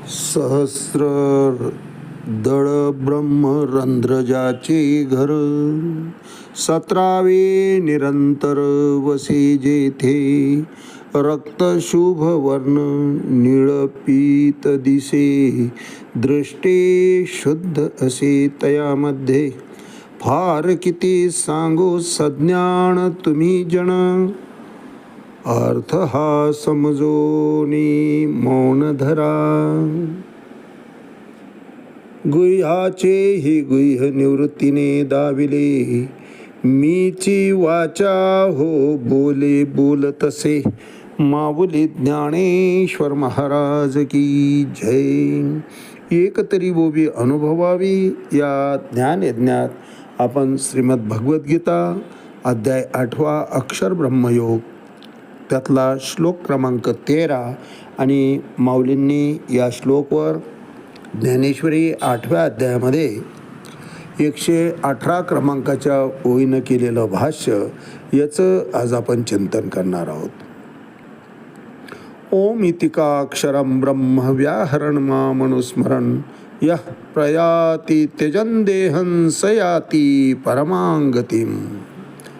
सहस्र दळ ब्रह्मरंध्रजाचे घर, 17वे निरंतर वसे जेथे. रक्त शुभ वर्ण निळपीत दिसे, दृष्टे शुद्ध असे तयामध्ये. फार किती सांगो सज्ञान तुम्ही जन, अर्थ हा समजोनी मौन धरा. गुह्याचे ही गुह्य निवृत्तीने दाविले, मीची वाचा हो बोले बोलतसे. माऊली ज्ञानेश्वर महाराज की जय. एक तरी बोबी अनुभवावी या ज्ञानयज्ञात आपण श्रीमद भगवद्गीता अध्याय 8 अक्षर ब्रह्मयोग त्यातला श्लोक क्रमांक 13 आणि माऊलींनी या श्लोकवर ज्ञानेश्वरी 8व्या अध्यायामध्ये 118 क्रमांकाच्या ओळीनं केलेलं भाष्य याचं आज आपण चिंतन करणार आहोत. ओम इतिकाक्षरं ब्रह्म व्याहरण मामनुस्मरण, यः प्रयाति त्यजन देहं स याति परमांगतिम.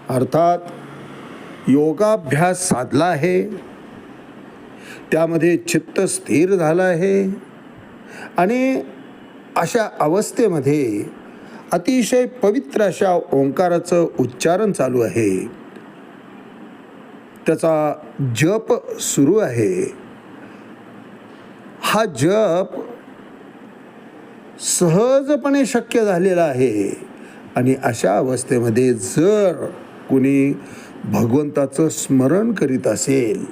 अर्थात योगाभ्यास साधला आहे, त्यामध्ये चित्त स्थिर झालं आहे आणि अशा अवस्थेमध्ये अतिशय पवित्र अशा ओंकाराचं उच्चारण चालू आहे, त्याचा जप सुरू आहे. हा जप सहजपणे शक्य झालेला आहे आणि अशा अवस्थेमध्ये जर कुणी भगवंताचं स्मरण करीत असेल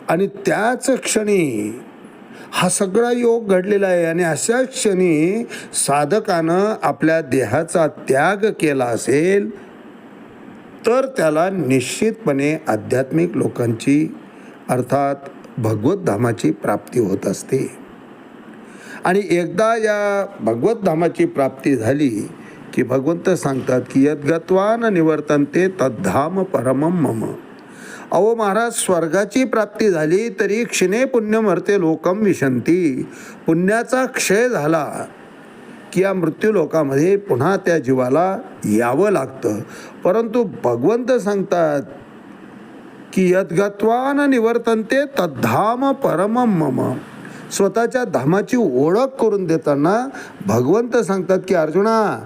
आणि त्याच क्षणी हा सगळा योग घडलेला आहे आणि अशा क्षणी साधकानं आपल्या देहाचा त्याग केला असेल तर त्याला निश्चितपणे आध्यात्मिक लोकांची अर्थात भगवत धामाची प्राप्ती होत असते. आणि एकदा या भगवत धामाची प्राप्ती झाली की भगवंत सांगतात की यद्गत्वा न निवर्तन्ते तद्धाम परमं मम. अहो महाराज, स्वर्गाची प्राप्ती झाली तरी क्षिणे पुण्यमर्ते लोकम विशंती. पुण्याचा क्षय झाला की या मृत्यू लोकामध्ये पुन्हा त्या जीवाला यावं लागतं. परंतु भगवंत सांगतात की यद्गत्वा न निवर्तन्ते तद्धाम परमं मम. स्वतःच्या धामाची ओळख करून देताना भगवंत सांगतात की अर्जुना,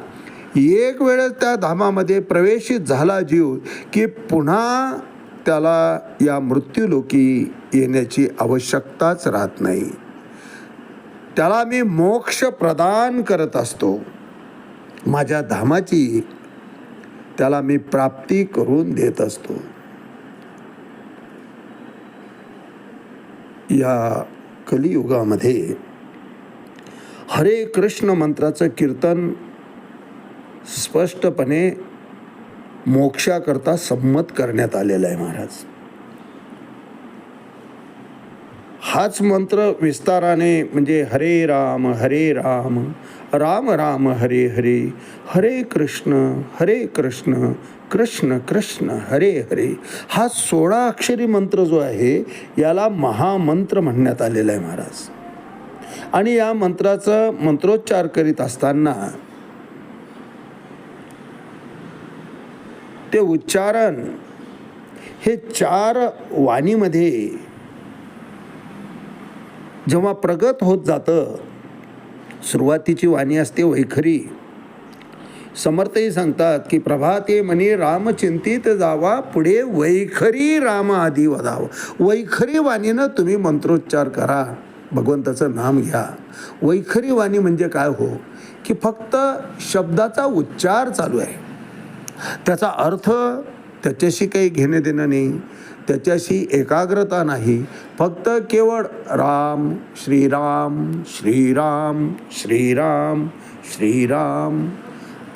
एक वेळेस त्या धामामध्ये प्रवेशित झाला जीव की पुन्हा त्याला या मृत्यूलोकी येण्याची आवश्यकताच राहत नाही. त्याला मी मोक्ष प्रदान करत असतो, माझ्या धामाची त्याला मी प्राप्ती करून देत असतो. या कलियुगामध्ये हरे कृष्ण मंत्राचं कीर्तन स्पष्टपणे मोक्षाकरता संमत करण्यात आलेला आहे महाराज. हाच मंत्र विस्ताराने म्हणजे हरे राम राम राम हरे हरे, हरे कृष्ण कृष्ण कृष्ण हरे हरे. हा 16 अक्षरी मंत्र जो आहे याला महामंत्र म्हणण्यात आलेला आहे महाराज. आणि या मंत्राचं मंत्रोच्चार करीत असताना ते उच्चारण हे 4 वाणीमध्ये जेव्हा प्रगत होत जातं, सुरुवातीची वाणी असते वैखरी. समर्थही सांगतात की प्रभाते मनी राम चिंतित जावा, पुढे वैखरी राम आधी वदावा. वैखरी वाणीनं तुम्ही मंत्रोच्चार करा, भगवंताचं नाम घ्या. वैखरी वाणी म्हणजे काय हो, की फक्त शब्दाचा उच्चार चालू आहे, त्याचा अर्थ त्याच्याशी काही घेणे देणं नाही, त्याच्याशी एकाग्रता नाही. फक्त केवळ राम श्रीराम श्रीराम श्रीराम श्रीराम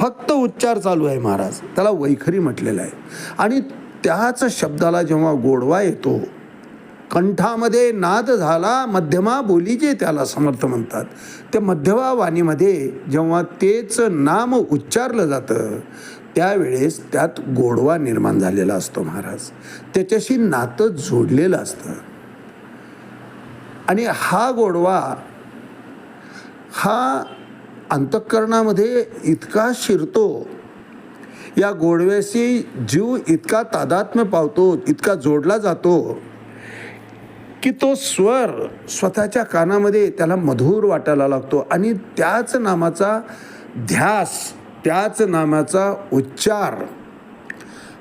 फक्त उच्चार चालू आहे महाराज. त्याला वैखरी म्हटलेलं आहे. आणि त्याच शब्दाला जेव्हा गोडवा येतो, कंठामध्ये नाद झाला मध्यमा बोलीचे त्याला समर्थ म्हणतात. त्या मध्यमा वाणीमध्ये जेव्हा तेच नाम उच्चारलं जातं त्यावेळेस त्यात गोडवा निर्माण झालेला असतो महाराज. त्याच्याशी नातं जोडलेलं असतं. आणि हा गोडवा हा अंतःकरणामध्ये इतका शिरतो, या गोडव्याशी जीव इतका तादात्म्य पावतो, इतका जोडला जातो की तो स्वर स्वतःच्या कानामध्ये त्याला मधुर वाटायला लागतो आणि त्याच नामाचा ध्यास, त्याच नामाचा उच्चार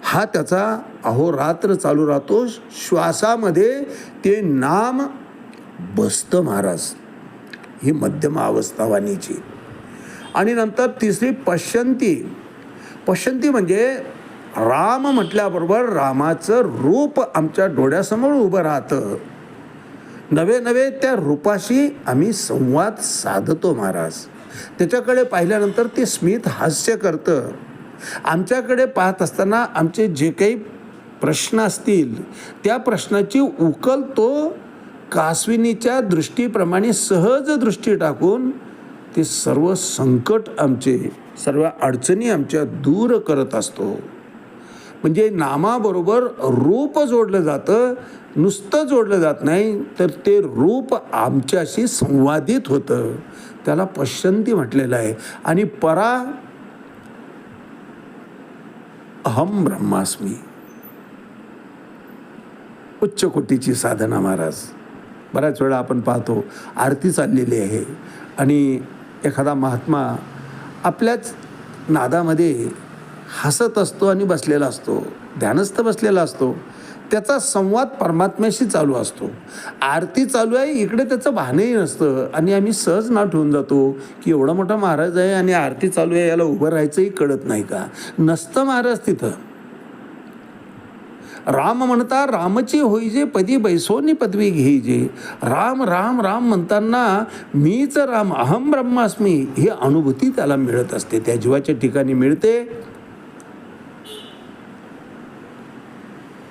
हा त्याचा अहोरात्र चालू राहतो. श्वासामध्ये ते नाम बसतं महाराज. ही मध्यम अवस्था वाणीची. आणि नंतर तिसरी पश्यंती. पश्यंती म्हणजे राम म्हटल्याबरोबर रामाचं रूप आमच्या डोळ्यासमोर उभं राहतं. नवे नवे त्या रूपाशी आम्ही संवाद साधतो महाराज. त्याच्याकडे पाहिल्यानंतर ते स्मित हास्य करतं. आमच्याकडे पाहत असताना आमचे जे काही प्रश्न असतील त्या प्रश्नाची उकल तो कासविनीच्या दृष्टीप्रमाणे सहज दृष्टी टाकून ते सर्व संकट आमचे, सर्व अडचणी आमच्या दूर करत असतो. म्हणजे नामाबरोबर रूप जोडलं जातं, नुसतं जोडलं जात नाही, तर ते रूप आमच्याशी संवादित होतं. त्याला पश्यंती म्हटलेलं आहे. आणि परा अहम ब्रह्मास्मी, उच्च कोटीची साधना महाराज. बऱ्याच वेळा आपण पाहतो आरती चाललेली आहे आणि एखादा महात्मा आपल्याच नादामध्ये हसत असतो आणि बसलेला असतो, ध्यानस्थ बसलेला असतो. त्याचा संवाद परमात्म्याशी चालू असतो. आरती चालू आहे, इकडे त्याचं भानही नसतं आणि आम्ही सहज नाव ठेवून जातो की एवढा मोठा महाराज आहे आणि आरती चालू आहे, याला उभं राहायचंही कळत नाही का? नसतं महाराज तिथं. राम म्हणता रामची होईजे, पदी बैसोनी पदवी घेईजे. राम राम राम म्हणताना मीच राम, अहम ब्रह्मास्मी ही अनुभूती त्याला मिळत असते, त्या जीवाच्या ठिकाणी मिळते.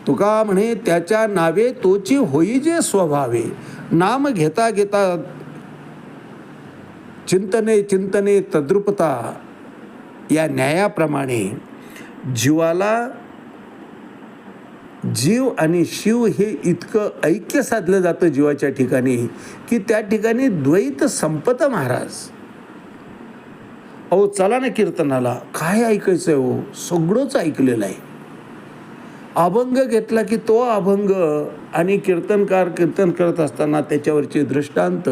तुका म्हणे त्याच्या नावे तोची होईजे स्वभावे. नाम घेता घेता चिंतने चिंतने तद्रुपता या न्यायाप्रमाणे जीवाला जीव आणि शिव हे इतकं ऐक्य साधलं जातं जीवाच्या ठिकाणी की त्या ठिकाणी द्वैत संपतं महाराज. अहो चला ना कीर्तनाला, काय ऐकायचं आहे हो? सगळंच ऐकलेलं आहे. अभंग घेतला की तो अभंग आणि कीर्तनकार कीर्तन करत असताना त्याच्यावरचे दृष्टांत.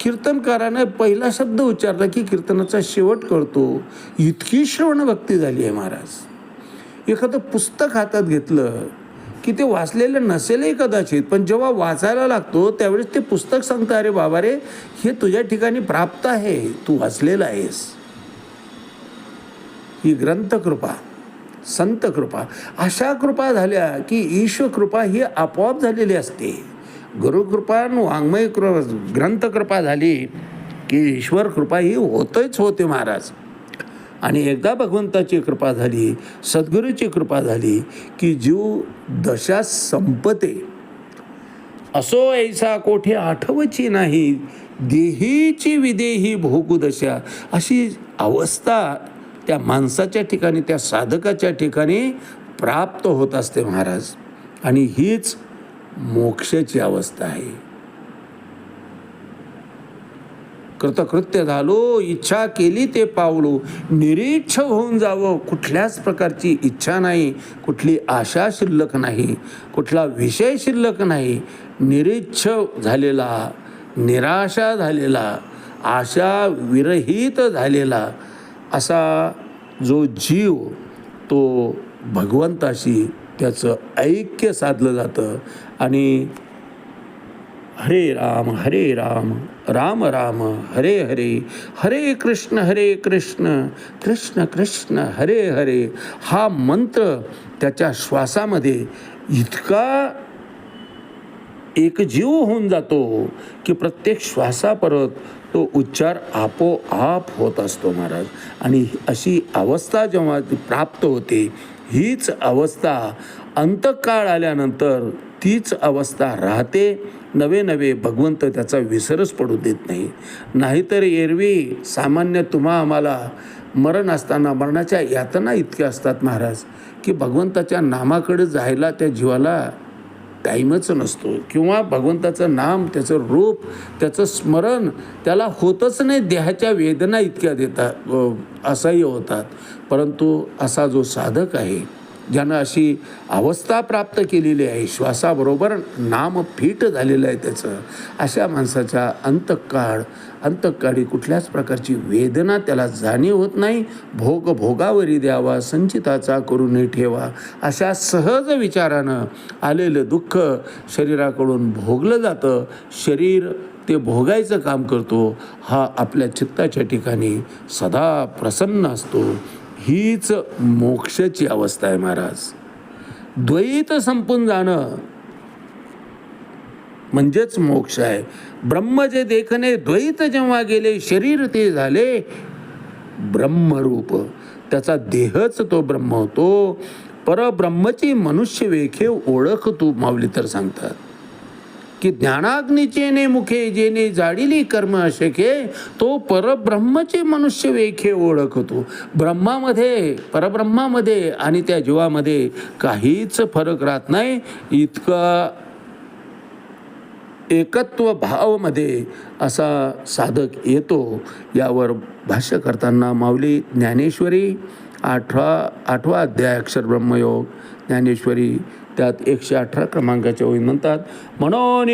कीर्तनकाराने पहिला शब्द उच्चारला की कीर्तनाचा शेवट करतो. इतकी श्रवण भक्ती झाली आहे महाराज. एखादं पुस्तक हातात घेतलं की ते वाचलेलं नसेलही कदाचित, पण जेव्हा वाचायला लागतो त्यावेळेस ते पुस्तक सांगतं, अरे बाबा रे, हे तुझ्या ठिकाणी प्राप्त आहे, तू वाचलेलं आहेस. ही ग्रंथकृपा, संत कृपा, अशा कृपा झाल्या की ईश्वर कृपा ही आपोआप झालेली असते. गुरुकृपा, वाङ्मय कृपा, ग्रंथकृपा झाली की ईश्वर कृपा ही होतच होते महाराज. आणि एकदा भगवंताची कृपा झाली, सद्गुरूची कृपा झाली की जीव दशा संपते. असो ऐसा कोठे आठवची नाही, देहीची विदेही भोगू दशा. अशी अवस्था त्या माणसाच्या ठिकाणी, त्या साधकाच्या ठिकाणी प्राप्त होत असते महाराज. आणि हीच मोक्षाची अवस्था आहे. कृतकृत्य झालो, इच्छा केली ते पावलो, निरीच्छ होऊन जावं. कुठल्याच प्रकारची इच्छा नाही, कुठली आशा शिल्लक नाही, कुठला विषय शिल्लक नाही. निरीच्छ झालेला, निराशा झालेला, आशा विरहित झालेला असा जो जीव, तो भगवंताशी त्याचं ऐक्य साधलं जातं. आणि हरे राम राम राम हरे हरे, हरे कृष्ण कृष्ण कृष्ण हरे हरे हा मंत्र त्याच्या श्वासामध्ये इतका एकजीव होऊन जातो की प्रत्येक श्वासापरत तो उच्चार आपोआप होत असतो महाराज. आणि अशी अवस्था जेव्हा प्राप्त होते, हीच अवस्था अंतकाळ आल्यानंतर तीच अवस्था राहते. नवे नवे भगवंत त्याचा विसरच पडू देत नाही. नाहीतर एरवी सामान्य तुम्हा आम्हाला मरण असताना मरणाच्या यातना इतक्या असतात महाराज की भगवंताच्या नामाकडे जायला त्या जीवाला टाईमच नसतो, किंवा भगवंताचं नाम, त्याचं रूप, त्याचं स्मरण त्याला होतच नाही. देहाच्या वेदना इतक्या देतात, असह्य होतात. परंतु असा जो साधक आहे, ज्यानं अशी अवस्था प्राप्त केलेली आहे, श्वासाबरोबर नाम फिट झालेलं आहे त्याचं, अशा माणसाच्या अंतःकाळी कुठल्याच प्रकारची वेदना त्याला जाणीव होत नाही. भोगावरी द्यावा, संचिताचा करून ठेवा, अशा सहज विचारानं आलेलं दुःख शरीराकडून भोगलं जातं. शरीर ते भोगायचं काम करतो. हा आपल्या चित्ताच्या ठिकाणी सदा प्रसन्न असतो. हीच मोक्षाची अवस्था आहे महाराज. द्वैत संपून जाणं म्हणजेच मोक्ष आहे. ब्रह्म जे देखणे द्वैत जेव्हा गेले, शरीर ते झाले ब्रह्मरूप. त्याचा देहच तो ब्रह्म होतो. परब्रह्मची मनुष्य वेखे ओळख तू माऊली तर सांगतात की ज्ञानाग्नीचेने मुखे जेने जाडिली कर्म अशके, तो परब्रह्मचे मनुष्य वेखे ओळखतो. परब्रह्मामध्ये आणि त्या जीवामध्ये काहीच फरक राहत नाही. इतका एकत्व भावमध्ये असा साधक येतो. यावर भाष्य करताना माऊली ज्ञानेश्वरी 8वा अध्याय अक्षर ब्रह्मयोग ज्ञानेश्वरी त्यात 118 क्रमांकाच्या ओळी म्हणतात, म्हणून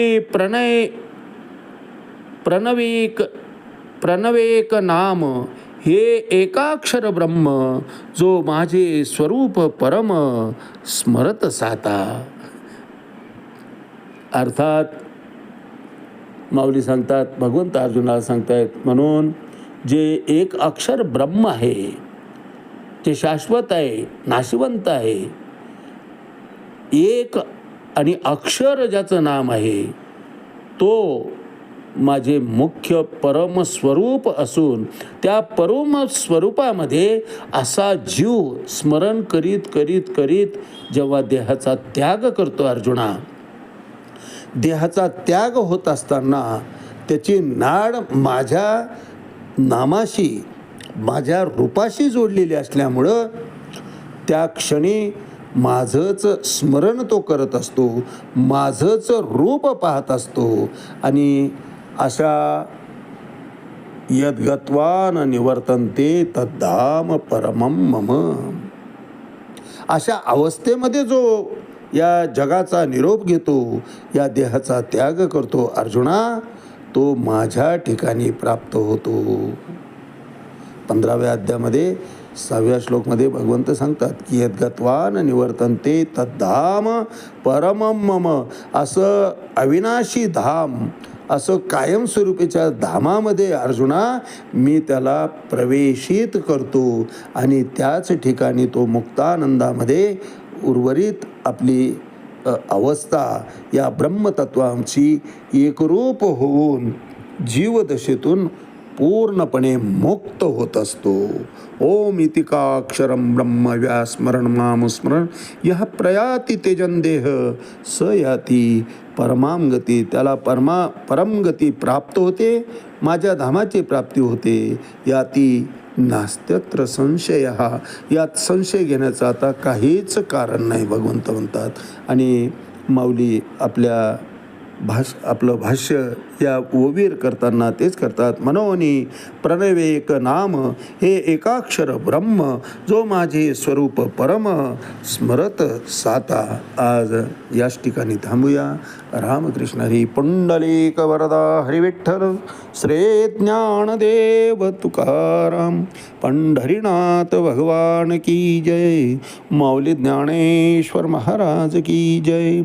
प्रणवेक नाम हे एकाक्षर ब्रह्म, जो माझे स्वरूप परम स्मरत साता. अर्थात माऊली सांगतात, भगवंत अर्जुनाला सांगतायत, म्हणून जे एक अक्षर ब्रह्म आहे, ते शाश्वत आहे, नाशवंत आहे, एक आणि अक्षर ज्याचं नाम आहे, तो माझे मुख्य परम स्वरूप असून त्या परम स्वरूपामध्ये असा जीव स्मरण करीत करीत करीत जेव्हा देहाचा त्याग करतो अर्जुना, देहाचा त्याग होत असताना त्याची नाड माझ्या नामाशी, माझ्या रूपाशी जोडलेली असल्यामुळं त्या क्षणी माझंच स्मरण तो करत असतो, माझंच रूप पाहत असतो. आणि अशा यद्गत्वान निवर्तन्ते तद्धाम परमं मम, अशा अवस्थेमध्ये जो या जगाचा निरोप घेतो, या देहाचा त्याग करतो अर्जुना, तो माझ्या ठिकाणी प्राप्त होतो. 15व्या अध्यायामध्ये 6व्या श्लोकमध्ये भगवंत सांगतात की यद्गत्वान निवर्तन्ते तद्धाम परमं मम, असं अविनाशी धाम, असं कायमस्वरूपीच्या धामामध्ये अर्जुना मी त्याला प्रवेशित करतो आणि त्याच ठिकाणी तो मुक्तानंदामध्ये उर्वरित आपली अवस्था या ब्रह्मतत्वाची एकरूप होऊन जीवदशेतून पूर्णपणे मुक्त होत असतो. ओम इतिकाक्षरं ब्रह्म व्यास्मरण माम स्मरण यः प्रयाती तेजन देह स याती परमाम गती. त्याला परम गती प्राप्त होते, माझ्या धामाची प्राप्ती होते. याती नास्त्यत्र संशय, यात संशय घेण्याचं आता काहीच कारण नाही भगवंत म्हणतात. आणि माऊली आपलं भाष्य या ओवीर करताना तेच करतात, मनोनी प्रणवेक नाम हे एकाक्षर ब्रह्म, जो माझे स्वरूप परम स्मरत साता. आज याच ठिकाणी थांबूया. रामकृष्ण हरी. पुंडलिक वरदा हरी विठ्ठल. श्री ज्ञानदेव तुकाराम पंढरीनाथ भगवान की जय. माऊली ज्ञानेश्वर महाराज की जय.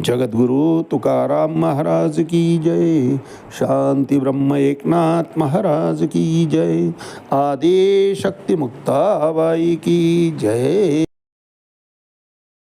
जगद्गुरु तुकाराम महाराज की जय. शांती ब्रह्म एकनाथ महाराज की जय. आदि शक्ति मुक्ताबाई की जय.